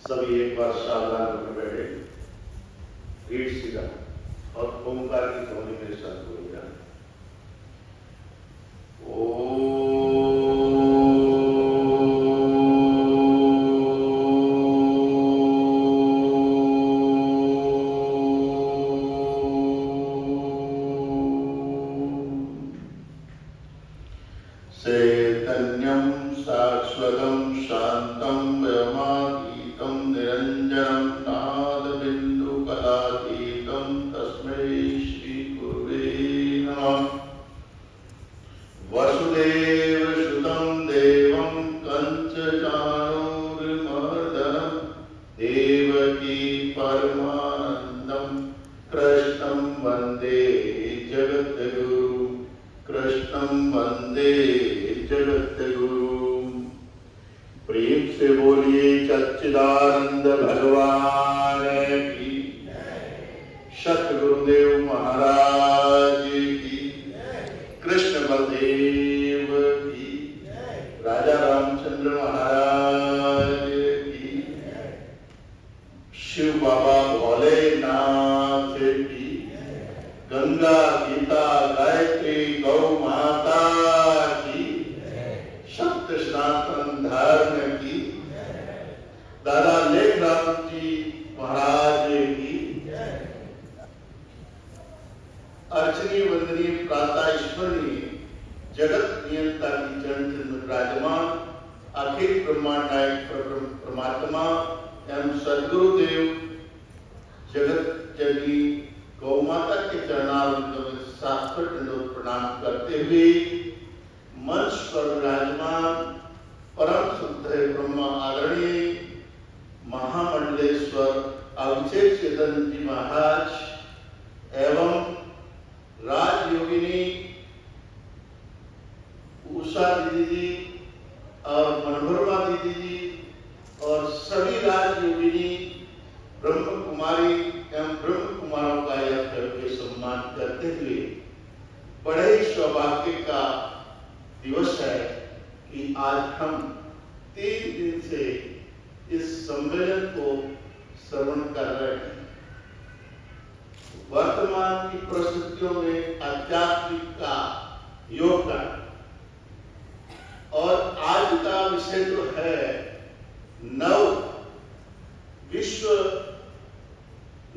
सभी एक बार सावधान होकर बैठे, पीठ सीधा और ओंकार की ध्वनि मेरे साथ बोलिएगा। चैतन्यं शाश्वतं शान्तं ब्रह्मातीतं निरञ्जनं नादबिन्दुकलातीतं तस्मै श्रीगुरुवे नमः। वसुदेवसुतं देवं कंसचाणूरमर्दनं देवकी परमानन्दं कृष्णं वन्दे जगद्गुरुं। कृष्णं वन्दे जगद्गुरु। प्रेम से बोलिए सच्चिदानंद भगवान की, सतगुरुदेव महाराज की, कृष्ण बलदेव की, राजा रामचंद्र महाराज की, शिव बाबा भोलेनाथ की, गंगा गीता गायत्री गौ माता की, सत्य सनातन धर्म की, दादा लेखराम जी महाराज की, अर्चनीय वंदनीय प्रातः स्मरणीय जगत नियंता की चरण चिन्ह विराजमान अखिल ब्रह्मांड नायक परमात्मा एवं सदगुरुदेव जगत जननी गौ माता के चरणारविंदों में शास्त्र प्रणाम करते हुए मंच पर विराजमान परम शुद्ध ब्रह्म आदरणीय महामंडलेश्वर अभिषेक चेतन जी महाराज एवं राजयोगिनी उषा दीदी जी और मनोरमा दीदी जी और सभी राजयोगिनी ब्रह्म कुमारी एवं ब्रह्म कुमारों का यह करके सम्मान करते हुए बड़े ही सौभाग्य का दिवस है कि आज हम 3 दिन से इस सम्मेलन को श्रवण कर रहे हैं। वर्तमान की परिस्थितियों में आध्यात्मिक का योगदान और आज का विषय जो है नव विश्व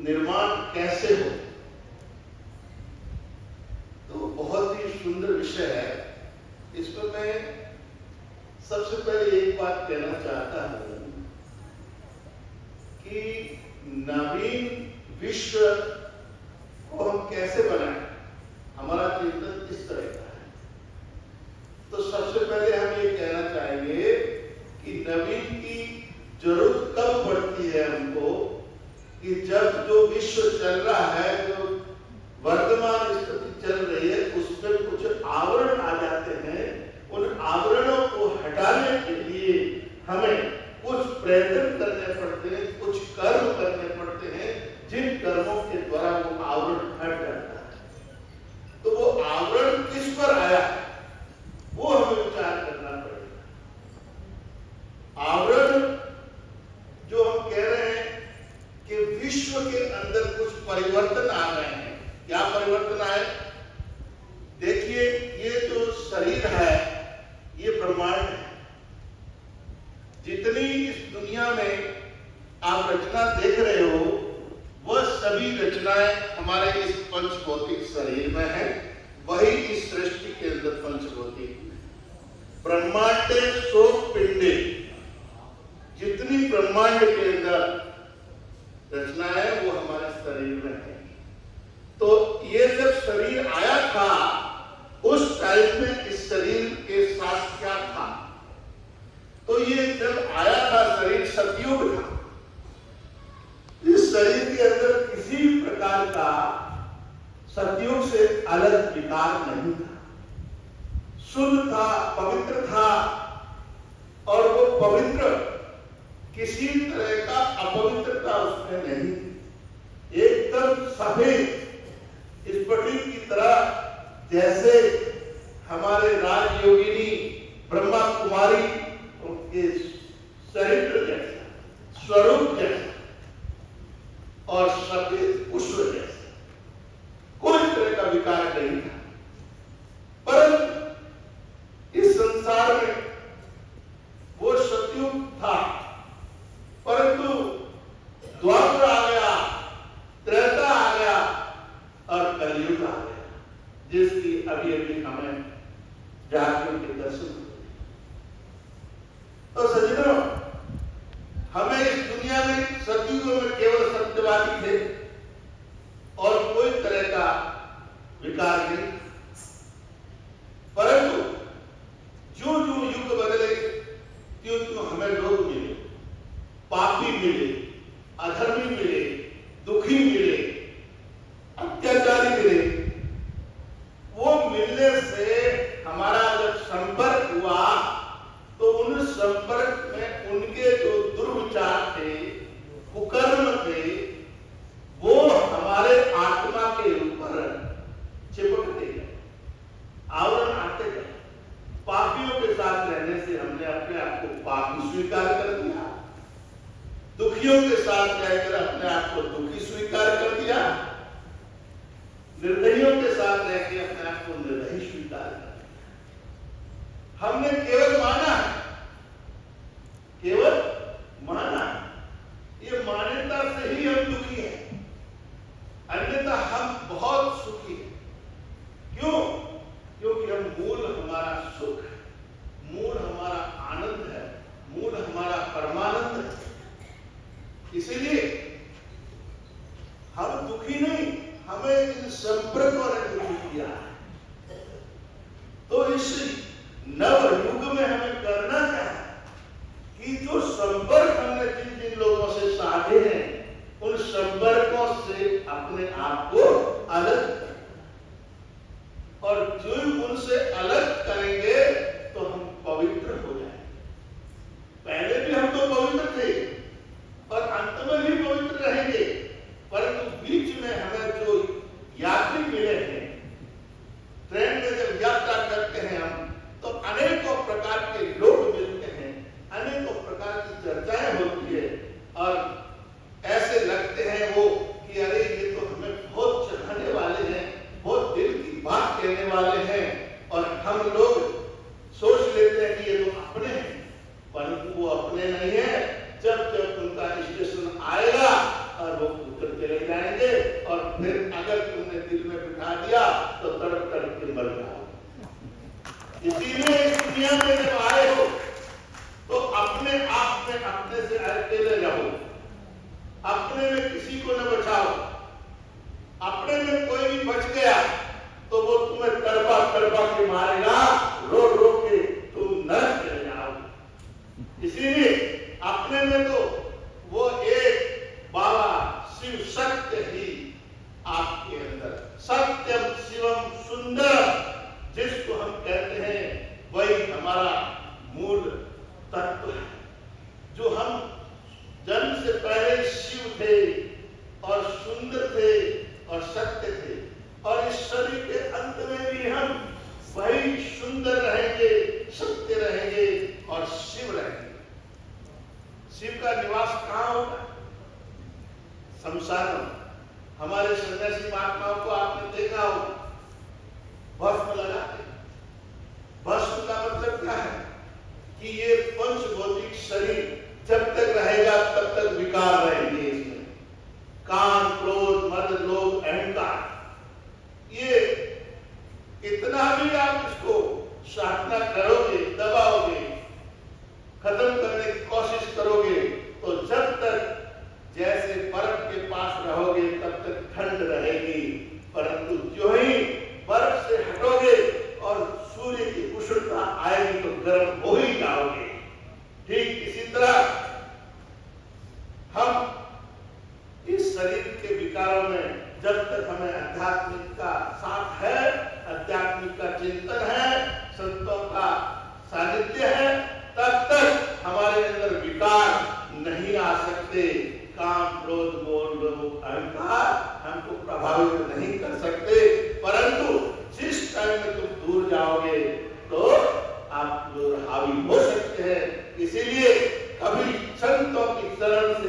निर्माण कैसे हो, तो बहुत ही सुंदर विषय है। इसमें मैं सबसे पहले एक बात कहना चाहता हूं कि नवीन विश्व को हम कैसे बनाएं, हमारा चिंतन किस तरह का है। तो सबसे पहले हम ये कहना चाहेंगे कि नवीन की जरूरत कब पड़ती है हमको, कि जब जो विश्व चल रहा है, जो वर्तमान स्थिति चल रही है, उसमें कुछ आवरण आ जाते हैं। उन आवरणों को हटाने के लिए हमें कुछ प्रयत्न करने पड़ते हैं, कुछ कर्म करने पड़ते हैं, जिन कर्मों के द्वारा वो आवरण हट जाता है। तो वो आवरण किस पर आया, वो हमें विचार करना पड़ेगा। आवरण जो हम कह रहे हैं कि विश्व के अंदर कुछ परिवर्तन आ गए हैं। क्या परिवर्तन आए? देखिए, ये जो शरीर है ये ब्रह्मांड है। जितनी इस दुनिया में आप रचना देख रहे हो, वह सभी रचनाएं हमारे इस पंचभौतिक शरीर में है। वही इस सृष्टि के अंदर पंचभौतिक ब्रह्मांडे सो पिंडे, जितनी ब्रह्मांड के अंदर रचनाएं वो हमारे शरीर में है। तो ये जब शरीर आया था, उस टाइम में इस शरीर के साथ क्या था? तो ये जब आया था शरीर सतयुग था। इस शरीर के अंदर किसी प्रकार का सतयुग से अलग विकार नहीं था। शुद्ध था, पवित्र था, और वो पवित्र किसी तरह का अपवित्रता उसमें नहीं, एकदम सफेद स्फटिक की तरह, जैसे हमारे राजयोगिनी ब्रह्मा कुमारी उनके चरित्र जैसा स्वरूप जैसा और सफेद पुष्प जैसा, कोई तरह का विकार नहीं था। परंतु इस संसार में वो सतयुग था, परंतु द्वापर आ गया, त्रेता आ गया और कलयुग आ गया, जिसकी अभी अभी हमें जागरण के दर्शन हुए। तो सज्जनों, हमें इस दुनिया में सतयुगों में केवल सत्यवादी थे और कोई तरह का विकार नहीं, परंतु जो जो युग बदले त्यों त्यों हमें लोग मिले, पापी मिले, अधर्मी मिले, दुखी मिले, अत्याचारी मिले। वो मिलने से हमारा जब संपर्क हुआ तो उन संपर्क में उनके जो दुर्विचार थे, कुकर्म थे, वो हमारे आत्मा के ऊपर चिपकते गए, आवरण आते गए। पापियों के साथ रहने से हमने अपने आप को पापी स्वीकार कर दिया, दुखियों के साथ रहकर अपने आप को दुखी स्वीकार कर दिया, निर्दयियों के साथ रहकर अपने आप को निर्दयी स्वीकार कर दिया। हमने केवल माना, केवल माना, ये मान्यता से ही हम दुखी हैं, अन्यथा हम बहुत सुखी हैं। क्यों? क्योंकि हम मूल हमारा सुख है, मूल हमारा आनंद है, मूल हमारा परमानंद है। इसलिए हम दुखी नहीं, हमें इन संपर्कों ने दुखी किया है। तो इस नव युग में हमें करना क्या है कि जो संपर्क हमने जिन जिन लोगों से साधे हैं, उन संपर्कों से अपने आप को अलग करें, और जो उनसे अलग करेंगे तो हम पवित्र हो जाएंगे। पहले भी हम तो पवित्र थे और अंत में भी पवित्र रहेंगे, परंतु बीच में हमें जो यात्री मिले हैं, ट्रेन में जब यात्रा करते हैं हम, तो अनेकों प्रकार के लोग मिलते हैं, अनेकों प्रकार की चर्चाएं होती है और ऐसे लगते हैं वो कि अरे ये तो हमें बहुत चाहने वाले हैं, बहुत दिल की बात कहने वाले हैं, और हम लोग सोच लेते हैं कि ये तो अपने हैं, परंतु वो अपने नहीं है। जब जब उनका स्टेशन आएगा और वो उतर चले जाएंगे, और फिर अगर तुमने दिल में बिठा दिया तो तड़प तड़प के मर जाओ। इसीलिए इस दुनिया में जब आए हो तो अपने आप में अपने से अकेले रहो, अपने में किसी को न बचाओ। अपने में कोई भी बच गया तो वो तुम्हें तड़पा तड़पा के मारेगा, रो रो के तुम नरक चले जाओगे। इसीलिए अपने में तो वो एक बाबा शिव सत्य ही आपके अंदर, सत्यम शिवम सुंदर जिसको हम कहते हैं, वही हमारा मूल तत्व है। जो हम जन्म से पहले शिव थे और सुंदर थे और सत्य थे, और इस शरीर के अंत में भी हम वही सुंदर रहेंगे, सत्य रहेंगे और शिव रहेंगे। शिव का निवास कहां होगा? शमशान में। हमारे सन्यासी महात्माओं को आपने देखा हो, भस्म लगाते। भस्म का मतलब क्या है कि ये पंचभौतिक शरीर जब तक रहेगा तब तक विकार रहेंगे इसमें, काम, क्रोध, मद, लोभ, अहंकार। ये इतना भी आप इसको साधना करोगे, दबाओगे, खत्म करने की कोशिश करोगे, तो जब तक जैसे बर्फ के पास रहोगे तब तक ठंड रहेगी, परंतु जो ही बर्फ से हटोगे और सूर्य की उष्णता आएगी तो गर्म हो ही जाओगे। ठीक इसी तरह हम इस शरीर के विकारों में जब तक हमें आध्यात्मिक का साथ है, आध्यात्मिक का चिंतन है, संतों का सानिध्य है, तब तक हमारे अंदर विकार नहीं आ सकते। काम, क्रोध, मोह, लोभ, अहंकार हमको प्रभावित नहीं कर सकते, परंतु जिस टाइम में तुम दूर जाओगे तो आप हावी हो सकते हैं। इसीलिए कभी संतों की शरण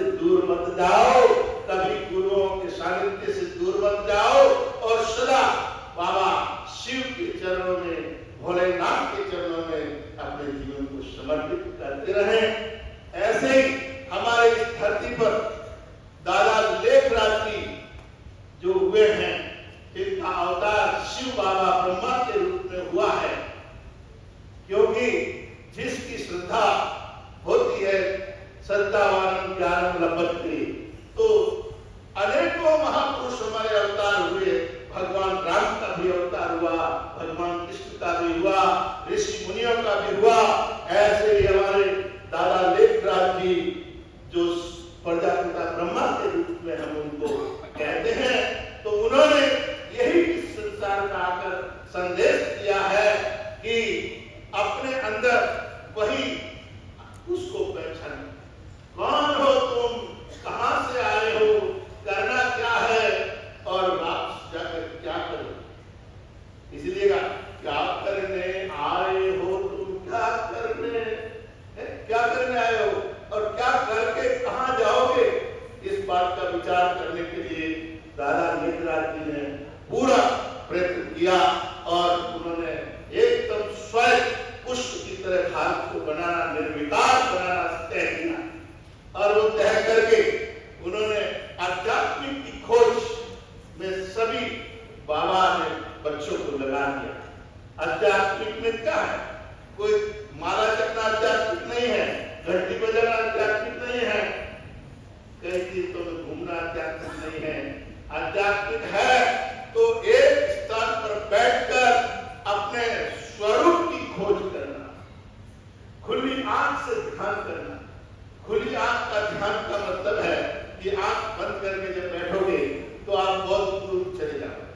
क्षण, कौन हो तुम, कहां से आए हो, करना क्या है और वापस जाकर क्या करो। इसलिए क्या करने आए हो तुम, क्या करने आए हो और क्या करके कहां जाओगे, इस बात का विचार करने के लिए दादा नेकराज जी ने पूरा प्रयत्न किया और उन्होंने एकदम स्वयं पुष्प की तरह भारत को बनाना, निर्विकार बनाना तय किया। और वो तय करके उन्होंने आध्यात्मिक की खोज में सभी बाबा ने बच्चों को लगा दिया। आध्यात्मिक में क्या है, कोई माला जपना आध्यात्मिक नहीं है, घंटी बजाना आध्यात्मिक नहीं है, कई तीर्थों में घूमना आध्यात्मिक नहीं है। आध्यात्मिक है तो एक स्थान पर बैठकर अपने स्वरूप की खोज करना, खुली आंख से ध्यान करना। खुली आंख का ध्यान का मतलब है कि आंख बंद करके जब बैठोगे तो आप बहुत दूर चले जाओगे।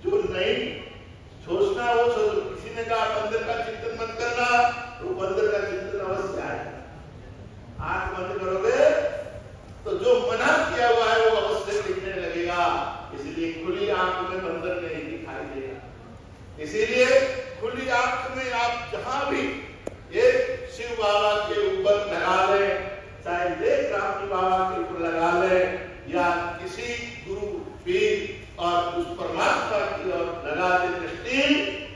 जो नहीं सोचना वो सोचो। किसी ने कहा बंदर का चिंतन मत करना, तो बंदर का चिंतन अवश्य आएगा। आंख बंद करोगे तो जो मना किया हुआ है वो अवश्य दिखने लगेगा। इसलिए खुली आंख में बंदर नहीं दिखाई देगा। इसीलिए खुली आंख में आप जहां भी एक शिव बाबा के ऊपर लगा ले, चाहे एक राम बाबा के ऊपर लगा ले या किसी गुरु पीर और उस परमात्मा की ओर लगा दे दृष्टि,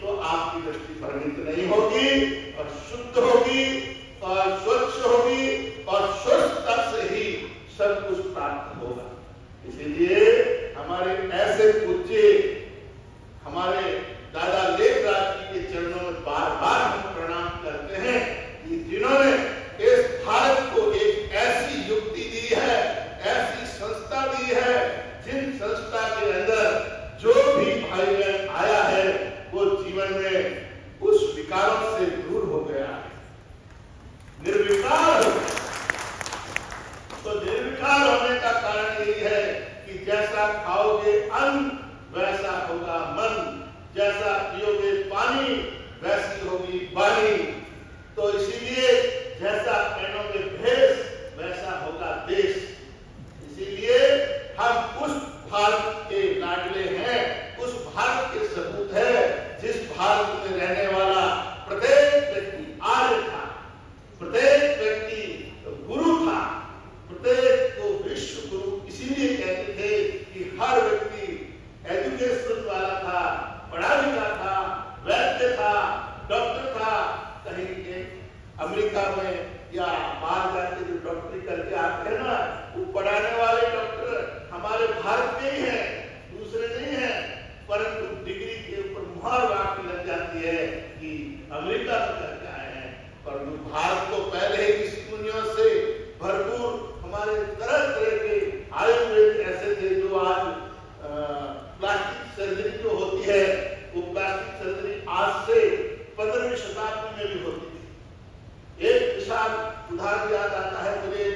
तो आपकी दृष्टि भ्रमित नहीं होगी और शुद्ध होगी और स्वच्छ होगी और स्वच्छता से ही सब कुछ प्राप्त होगा। इसीलिए हमारे ऐसे पूज्य हमारे दादा नेकराज जी के चरणों में बार बार हम प्रणाम करते हैं कि जिन्होंने इस भारत को एक ऐसी युक्ति दी है, ऐसी संस्था दी है, जिन संस्था के अंदर जो भी भाई बहन आया है वो जीवन में उस विकारों से दूर हो गया है, निर्विकार हो गया। तो निर्विकार होने का कारण यही है कि जैसा खाओगे अन्न वैसा होगा मन, जैसा पियोगे पानी वैसी होगी वाणी। तो इसीलिए जैसा पहनोगे भेष वैसा होगा देश। इसीलिए हम उस भारत के लाडले हैं, उस भारत के सपूत हैं जिस भारत में रहने वाला प्रत्येक व्यक्ति आर्य था, प्रत्येक व्यक्ति गुरु था, प्रत्येक को विश्व गुरु इसीलिए कहते थे कि हर व्यक्ति एजुकेशन वाला था, पढ़ा लिखा था, वैद्य था, डॉक्टर था। कहीं के अमेरिका में या बाहर जाके जो डॉक्टरी करके आते हैं ना, वो पढ़ाने वाले डॉक्टर हमारे भारत के ही हैं, दूसरे नहीं हैं। परंतु डिग्री के ऊपर मुहर वाक़ लग जाती है कि अमेरिका में करके आए हैं। परंतु भारत को पहले ही ऋषि-मुनियों से भरपूर हमारे तरह तरह के आयुर्वेद ऐसे थे जो आज प्लास्टिक सर्जरी जो होती है वो प्लास्टिक सर्जरी आज से 15वीं शताब्दी में भी होती थी। एक विशाल उदाहरण याद आता है मुझे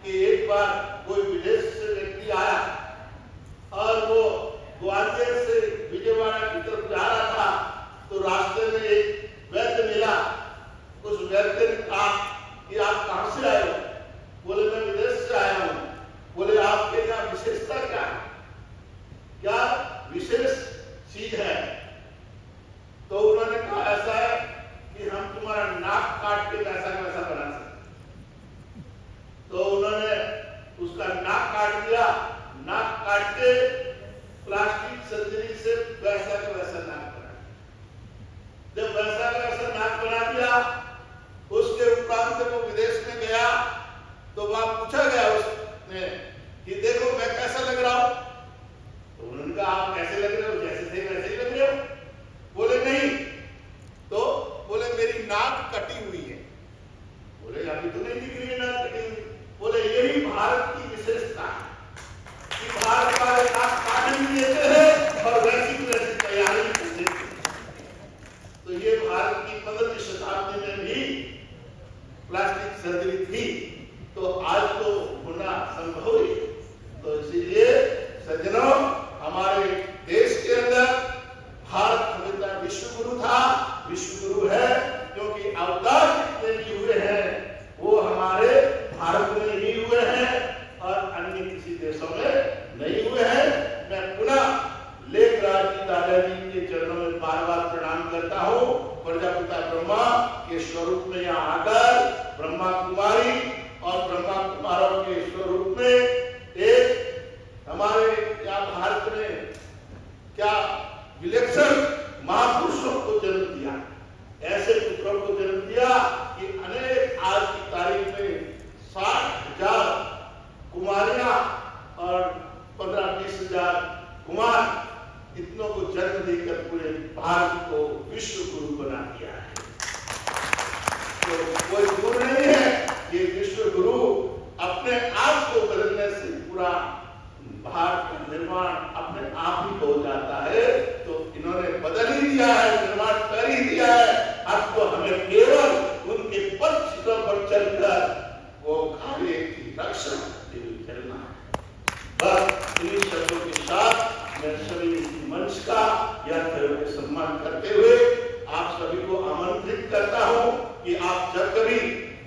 कि एक बार कोई विदेश से व्यक्ति आया और वो ग्वालियर से विजयवाड़ा की तरफ जा रहा था, तो रास्ते में एक वैद्य मिला। उस वैद्य ने कहा कि आप कहां से आए हो? बोले मैं विदेश से आया हूं। बोले आपके यहाँ विशेषता क्या है, क्या विशेष चीज है? तो उन्होंने कहा ऐसा है कि हम तुम्हारा नाक काट के वैसा का वैसा बना सकते। तो उन्होंने उसका नाक काट दिया, नाक काट के प्लास्टिक सर्जरी से वैसा का वैसा नाक बना। जब वैसा का वैसा नाक बना दिया, उसके उपरांत से वो विदेश में गया तो वहां पूछा गया उसने कि देखो मैं कैसा लग रहा हूं? तो उन्होंने कहा आप कैसे लग रहे हो? जैसे थे वैसे ही लग रहे हो। बोले नहीं। तो बोले मेरी नाक कटी हुई है। बोले अभी तो नहीं दिख रही है नाक कटी हुई। बोले यही भारत की विशेषता है कि भारत वाले नाक काट भी देते हैं और वैसी की वैसी तैयारी कर देते हैं। तो ये भारत की 15वीं शताब्दी में भी प्लास्टिक सर्जरी थी, तो आज तो होना संभव ही। तो इसीलिए सज्जनों, हमारे देश के अंदर भारत हमेशा विश्व गुरु था, विश्व गुरु है, क्योंकि अवतार जितने भी हुए हैं वो हमारे चलकर वो कार्य की रक्षा करना है। बस इन्हीं शब्दों के साथ मैं सभी मंच का या के सम्मान करते हुए आप सभी को आमंत्रित करता हूं कि आप जब कभी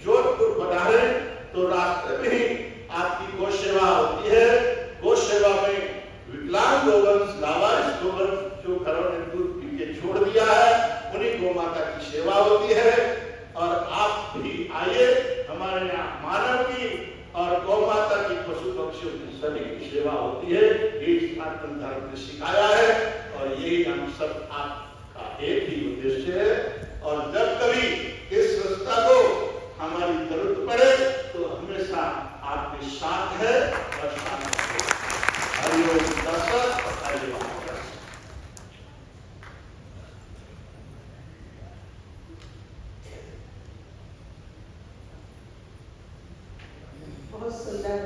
जोधपुर पधारे तो रास्ते में ही आपकी गौ सेवा होती है। गौ सेवा में विकलांग गोवंश, लावारिस गोवंश जो घरों ने दूध पी के छोड़ दिया है, उन्हीं गौ माता की सेवा होती है। और आप भी आइए, हमारे यहाँ मानव की और गौ माता की, पशु पक्षियों की सभी की सेवा होती है। ये सनातन धर्म ने सिखाया है और यही हम सब आपका एक ही उद्देश्य है। और जब कभी इस संस्था को हमारी जरूरत पड़े तो हमेशा आपके साथ है और साथ है। हरिओम दर्शक, हरिओम। बहुत सुंदर